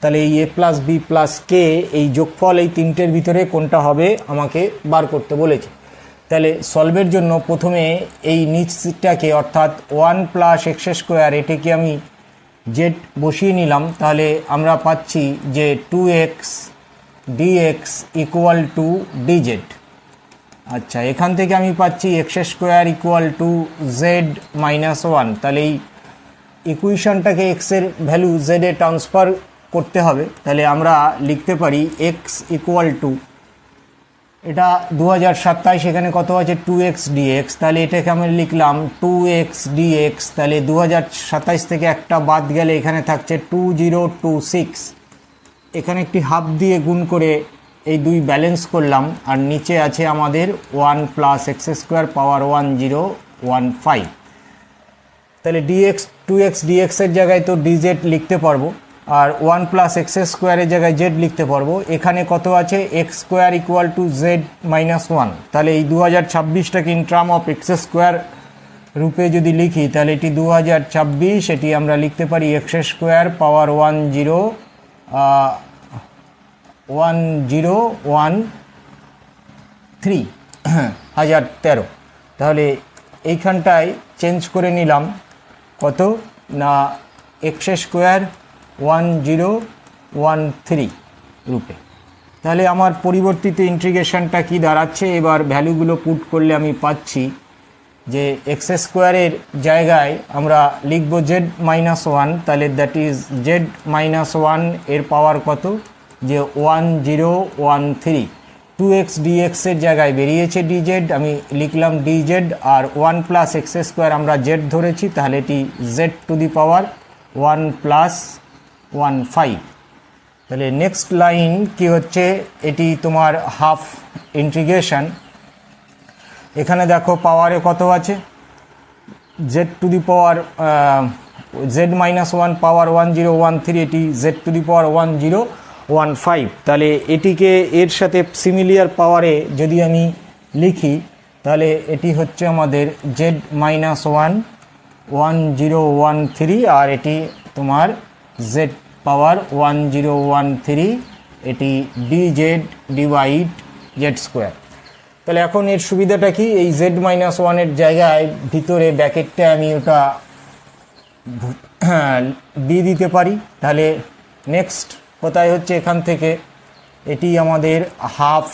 তাহলে এই এ plus B plus কে এই যোগফল এই তিনটের ভিতরে কোনটা হবে আমাকে বার করতে বলেছে। তাহলে সলভের জন্য প্রথমে এই নিচটাকে অর্থাৎ 1 প্লাস এক্স স্কোয়ার এটাকে আমি জেড বসিয়ে নিলাম। তাহলে আমরা পাচ্ছি যে 2x dx equal to DZ. আচ্ছা, এখান থেকে আমি পাচ্ছি x square equal to z minus 1। তাহলে এই ইকুয়েশনটাকে এক্সের ভ্যালু জেডে ট্রান্সফার করতে হবে। তাহলে আমরা লিখতে পারি এক্স ইকুয়াল টু, এটা 2027, এখানে কত আছে 2x dx, তাহলে এটাকে আমি লিখলাম 2x dx। তাহলে 2027 থেকে একটা বাদ গেলে এখানে থাকছে 2026। এখানে একটি হাফ দিয়ে গুণ করে এই দুই ব্যালেন্স করলাম, আর নিচে আছে আমাদের 1 প্লাস এক্স স্কোয়ার পাওয়ার 1015। তাহলে dx 2x dx এর জায়গায় তো dz লিখতে পারবো, আর 1 প্লাস এক্স স্কোয়ারের জায়গায় জেড লিখতে পারবো। এখানে কত আছে x square equal to z minus 1। তাহলে এই 2026টাকে in term of x square রূপে যদি লিখি তাহলে এটি 2026, এটি আমরা লিখতে পারি এক্স স্কোয়ার পাওয়ার 1013। তাহলে এইখানটায় চেঞ্জ করে নিলাম কত না এক্স স্কোয়ার 1013 রূপে। তাহলে আমার পরিবর্তিত ইন্টিগ্রেশনটা কি দাঁড়াচ্ছে, এবার ভ্যালুগুলো পুট করলে আমি পাচ্ছি যে এক্স স্কোয়ারের জায়গায় আমরা লিখব জেড মাইনাস 1। তাহলে দ্যাট ইজ জেড মাইনাস 1 এর পাওয়ার কত যে 1013। 2x dx এর জায়গায় বেরিয়েছে dz, আমি লিখলাম dz, আর 1 প্লাস এক্স স্কোয়ার আমরা জেড ধরেছি, তাহলে এটি Z two the power 1 plus 15। তাহলে নেক্সট লাইন কি হচ্ছে, এটি তোমার হাফ ইন্টিগ্রেশন। এখানে দেখো পাওয়ারে কত আছে Z two the power Z minus 1 পাওয়ার 1013, এটি জেড টু দি পাওয়ার 1015। তাহলে এটিকে এর সাথে সিমিলিয়ার পাওয়ারে যদি আমি লিখি তাহলে এটি হচ্ছে আমাদের জেড মাইনাস 1 1013, আর এটি তোমার জেড পাওয়ার 1013, এটি dz ডিভাইড জেড স্কোয়ার। তাহলে এখন এর সুবিধাটা কি, এই জেড মাইনাস 1-এর জায়গায় ভিতরে ব্র্যাকেটটা আমি ওটা দিয়ে দিতে পারি। তাহলে নেক্সট কোথায় হচ্ছে, এখান থেকে এটি আমাদের হাফ,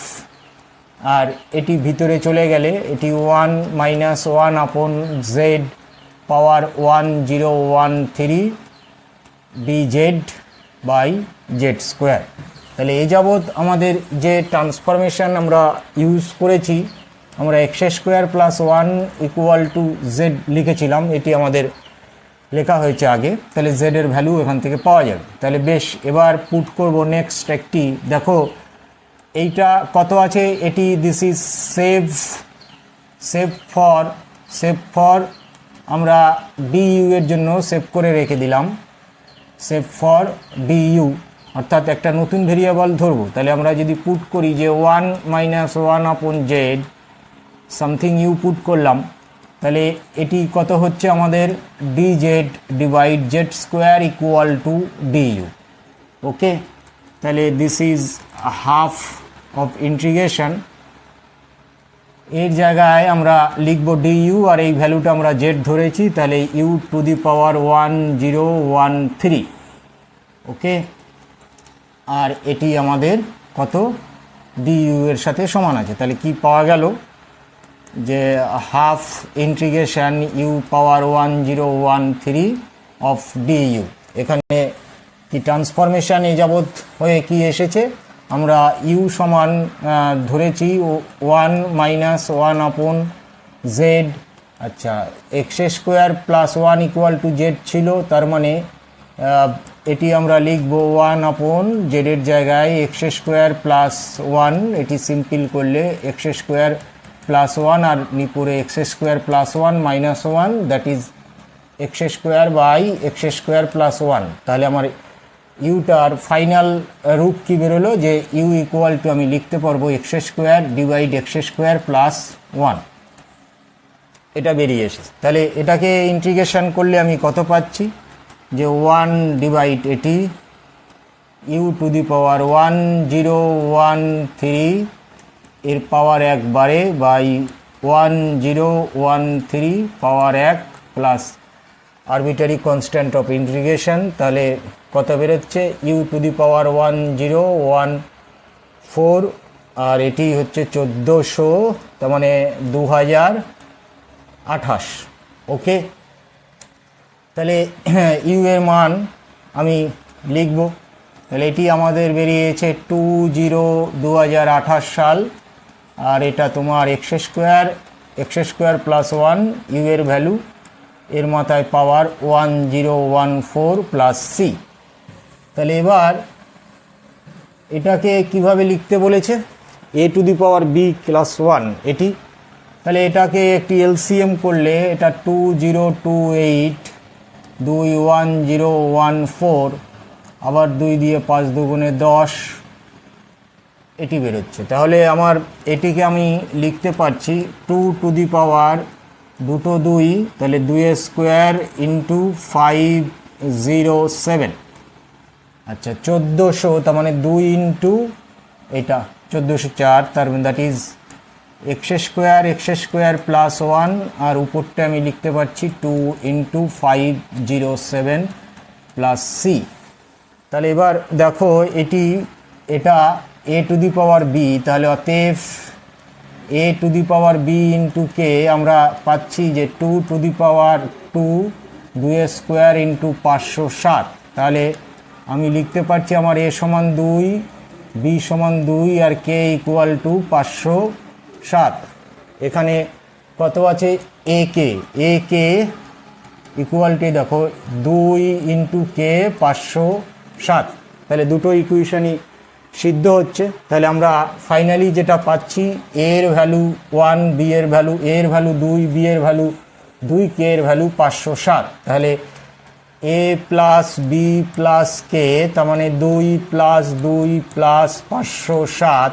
আর এটি ভিতরে চলে গেলে এটি 1 minus 1 upon z power 1013 dz by z square. তাহলে এই যাবৎ আমাদের যে ট্রান্সফরমেশন আমরা ইউজ করেছি, আমরা x square plus 1 equal to Z লিখেছিলাম, এটি আমাদের লেখা হয়েছে আগে। তাহলে জেডের ভ্যালু এখান থেকে পাওয়া যাবে। তাহলে বেশ, এবার পুট করব নেক্সট একটি। দেখো এইটা কত আছে, এটি দিস ইজ সেভ ফর আমরা ডিইউ এর জন্য সেভ করে রেখে দিলাম, সেভ ফর ডিইউ, অর্থাৎ একটা নতুন ভেরিয়েবল ধরবো। তাহলে আমরা যদি পুট করি যে 1 minus 1 upon Z something you put করলাম, তাহলে এটি কত হচ্ছে আমাদের dz divide z square equal to du. Okay, তাহলে this is half of integration. এর জায়গায় আমরা লিখব ডিইউ, আর এই ভ্যালুটা আমরা জেড ধরেছি, তাহলে ইউ টু দি পাওয়ার 1013। ওকে, আর এটি আমাদের কত ডিইউ এর সাথে সমান আছে। তাহলে কি পাওয়া গেল যে half integration u power 1013 of d u. এখানে কি ট্রান্সফরমেশন এ যাবৎ হয়ে কি এসেছে, আমরা ইউ সমান ধরেছি 1 মাইনাস 1 আপন জেড। আচ্ছা, x square plus 1 equal to Z ছিল, তার মানে এটি আমরা লিখব 1 আপন জেডের জায়গায় এক্স স্কোয়ার প্লাস 1, এটি সিম্পল করলে এক্স স্কোয়ার প্লাস 1 আর নিপুরে x square plus 1 minus 1, that is x square by x square plus 1। তাহলে আমার ইউটার ফাইনাল রূপ কি বেরোলো যে ইউ ইকুয়াল টু আমি লিখতে পারবো x square divide x square plus 1, এটা বেরিয়ে এসেছে। তাহলে এটাকে ইন্টিগ্রেশন করলে আমি কত পাচ্ছি যে 1 ডিভাইড এটি ইউ টু দি পাওয়ার 1013 এর পাওয়ার 1 বারে by 1013 power 1 plus arbitrary constant of integration, তাহলে কত বেরোচ্ছে ইউ টু দি পাওয়ার 1014 আর এটি হচ্ছে 1400, তার মানে 2028। ওকে, তাহলে ইউ এর মান আমি লিখব, তাহলে এটি আমাদের বেরিয়েছে 2028 সাল, আর এটা তোমার এক্স স্কোয়ার প্লাস 1 ইউ এর ভ্যালু, এর মাথায় পাওয়ার 1014 প্লাস সি। তাহলে এবার এটাকে কিভাবে লিখতে বলেছে, a to the power b plus 1 এটি, তাহলে এটাকে একটি এলসিএম করলে এটা 2028 21014, আবার 2 দিয়ে 5 দুগুণে 10 এটি বেরোচ্ছে। তাহলে আমার এটিকে আমি লিখতে পারছি 2 টু দি পাওয়ার 2, তাহলে 2 স্কোয়ার ইন্টু 507, আচ্ছা 1400, তার মানে 2 ইন্টু এটা 1404, তার মানে that is x square plus 1, আর উপরটা আমি লিখতে পারছি 2 ইন্টু 507 প্লাস সি। তাহলে এবার দেখো এটা এ টু দি পাওয়ার বি, তাহলে অতএব a to the power b into k আমরা পাচ্ছি যে 2 to the power 2 square into 507, তাহলে আমি লিখতে পারছি আমার এ সমান 2, বি সমান 2 আর কে ইকুয়াল টু 507। এখানে কত আছে এ কে ইকুয়ালটি দেখো 2 ইন্টু কে 507, তাহলে দুটো ইকুয়েশনই সিদ্ধ হচ্ছে। তাহলে আমরা ফাইনালি যেটা পাচ্ছি এর ভ্যালু 1, বি এর ভ্যালু, এর ভ্যালু 2, বি এর ভ্যালু 2, কে এর ভ্যালু 507, তাহলে এ প্লাস বি প্লাস কে, তার মানে 2 প্লাস 2 প্লাস 507,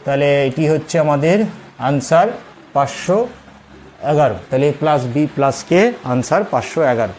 তাহলে এটি হচ্ছে আমাদের আনসার 511। তাহলে এ প্লাস বি প্লাস কে আনসার 511।